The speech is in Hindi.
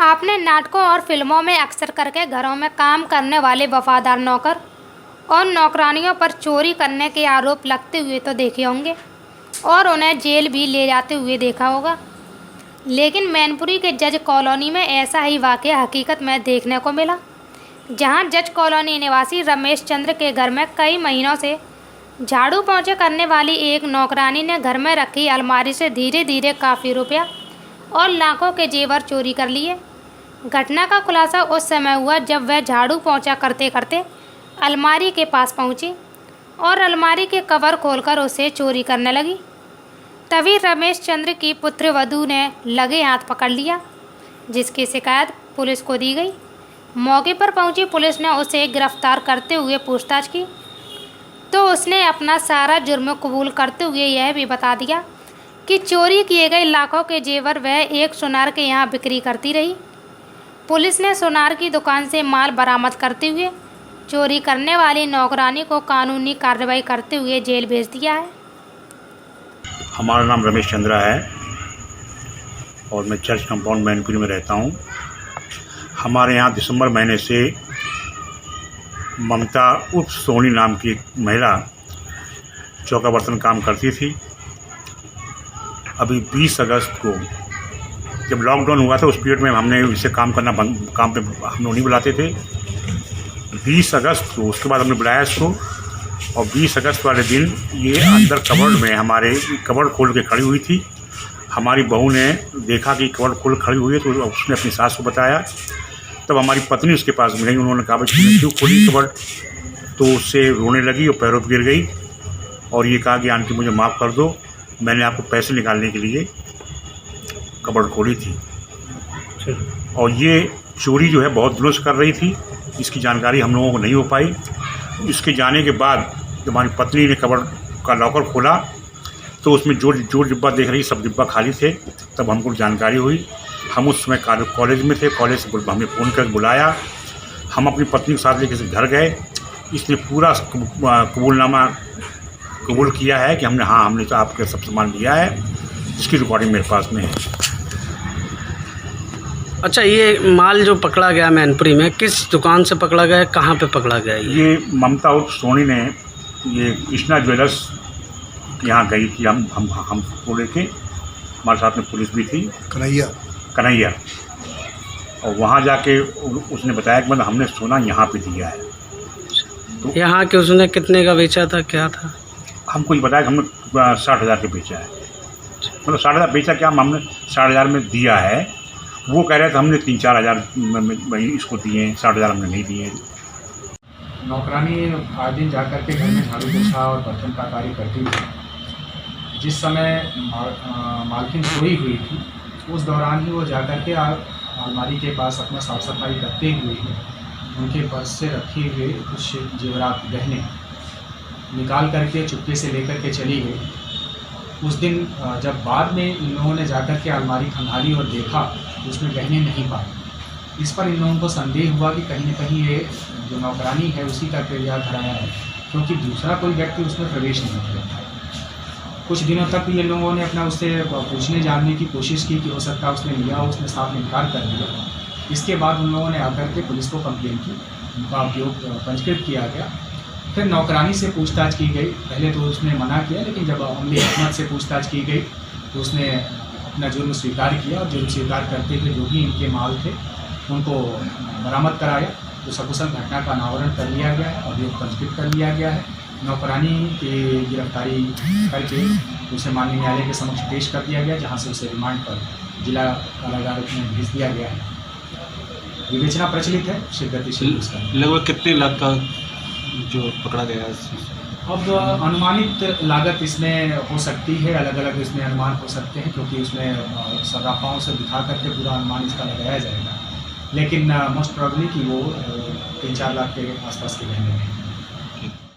आपने नाटकों और फिल्मों में अक्सर करके घरों में काम करने वाले वफादार नौकर और नौकरानियों पर चोरी करने के आरोप लगते हुए तो देखे होंगे और उन्हें जेल भी ले जाते हुए देखा होगा। लेकिन मैनपुरी के जज कॉलोनी में ऐसा ही वाकया हकीकत में देखने को मिला, जहां जज कॉलोनी निवासी रमेश चंद्र के घर में कई महीनों से झाड़ू पोंछे करने वाली एक नौकरानी ने घर में रखी अलमारी से धीरे धीरे काफ़ी रुपया और लाखों के जेवर चोरी कर लिए। घटना का खुलासा उस समय हुआ जब वह झाड़ू पोंछा करते करते अलमारी के पास पहुंची और अलमारी के कवर खोलकर उसे चोरी करने लगी। तभी रमेश चंद्र की पुत्रवधू ने लगे हाथ पकड़ लिया, जिसकी शिकायत पुलिस को दी गई। मौके पर पहुंची पुलिस ने उसे गिरफ्तार करते हुए पूछताछ की तो उसने अपना सारा जुर्म कबूल करते हुए यह भी बता दिया कि चोरी किए गए लाखों के जेवर वह एक सुनार के यहाँ बिक्री करती रही। पुलिस ने सुनार की दुकान से माल बरामद करते हुए चोरी करने वाली नौकरानी को कानूनी कार्रवाई करते हुए जेल भेज दिया है। हमारा नाम रमेश चंद्रा है और मैं चर्च कंपाउंड मैनपुरी में रहता हूँ। हमारे यहाँ दिसंबर महीने से ममता उर्फ सोनी नाम की एक महिला चौका बर्तन काम करती थी। अभी 20 अगस्त को जब लॉकडाउन हुआ था उस पीरियड में हमने इसे काम पे हम लोग नहीं बुलाते थे। 20 अगस्त को उसके बाद हमने बुलाया इसको और 20 अगस्त वाले दिन ये अंदर कबर्ड में हमारे कबर्ड खोल के खड़ी हुई थी। हमारी बहू ने देखा कि कबर्ड खोल खड़ी हुई है तो उसने अपनी सास को बताया। तब हमारी पत्नी उसके पास मिली, उन्होंने कहा भाई क्यों खोली कबर्ड, तो उससे रोने लगी और पैरों पर गिर गई और ये कहा कि आंटी मुझे माफ़ कर दो, मैंने आपको पैसे निकालने के लिए कबर्ड खोली थी। और ये चोरी जो है बहुत दिनों से कर रही थी, इसकी जानकारी हम लोगों को नहीं हो पाई। इसके जाने के बाद जब हमारी पत्नी ने कबर्ड का लॉकर खोला तो उसमें जो डिब्बा देख रही सब डिब्बा खाली थे। तब हमको जानकारी हुई। हम उस समय कॉलेज में थे, कॉलेज से हमें फ़ोन कर बुलाया। हम अपनी पत्नी के साथ लेकर घर गए। इसने पूरा कबूलनामा कबूल किया है कि हमने तो आपके सब सामान लिया है, इसकी रिकॉर्डिंग मेरे पास में है। अच्छा, ये माल जो पकड़ा गया मैनपुरी में किस दुकान से पकड़ा गया है, कहाँ पे पकड़ा गया है? ये ममता उर्फ सोनी ने ये कृष्णा ज्वेलर्स यहाँ गई थी हमको लेके, हमारे साथ में पुलिस भी थी, कन्हैया। और वहाँ जाके उसने बताया कि मतलब हमने सोना यहाँ पे दिया है। तो यहाँ के उसने कितने का बेचा था, क्या था? हमको ये बताया कि हमने 60,000 के बेचा है। मतलब 60,000 बेचा क्या, हमने 60,000 में दिया है। वो कह रहे थे हमने 3-4 हज़ार इसको दिए हैं, 60,000 हमने नहीं दिए। नौकरानी आज दिन जा कर के घर में झाड़ू पोछा और बर्तन का कार्य करती थी। जिस समय मालकिन सोई हुई थी उस दौरान ही वो जा कर के अलमारी के पास अपना साफ सफाई करते हुए उनके पर्स से रखे हुए कुछ जेवरात गहने निकाल करके चुपके से लेकर के चली गई। उस दिन जब बाद में इन लोगों ने जाकर के अलमारी खंगाली और देखा तो उसमें गहने नहीं पाए। इस पर इन लोगों को संदेह हुआ कि कहीं न कहीं ये जो नौकरानी है उसी का किरदार धराया है, क्योंकि दूसरा कोई व्यक्ति उसमें प्रवेश नहीं किया था। कुछ दिनों तक ये लोगों ने अपना उससे पूछने जानने की कोशिश की कि हो सकता है उसने लिया, उसने साफ इनकार कर दिया। इसके बाद उन लोगों ने आकर के पुलिस को कंप्लेन की, उनका अभियोग पंजीकृत किया गया। फिर नौकरानी से पूछताछ की गई। पहले तो उसने मना किया, लेकिन जब अमली अहमद से पूछताछ की गई तो उसने अपना जुर्म स्वीकार किया और जुर्म स्वीकार करते हुए जो भी इनके माल थे उनको बरामद कराया। तो सकुशल घटना का अनावरण कर लिया गया है, अभियोग पंजीकृत कर लिया गया है। नौकरानी की गिरफ्तारी करके उसे माननीय न्यायालय के समक्ष पेश कर दिया गया, जहाँ से उसे रिमांड पर जिला कारागार में भेज दिया गया है। विवेचना प्रचलित है, गतिशील लगभग कितने लाख का जो पकड़ा गया है? अब अनुमानित लागत इसमें हो सकती है, अलग अलग इसमें अनुमान हो सकते हैं, क्योंकि उसमें सर्राफाओं से दिखा करके पूरा अनुमान इसका लगाया जाएगा। लेकिन मोस्ट प्रोबेबली कि वो 3-4 लाख के आसपास के रहने में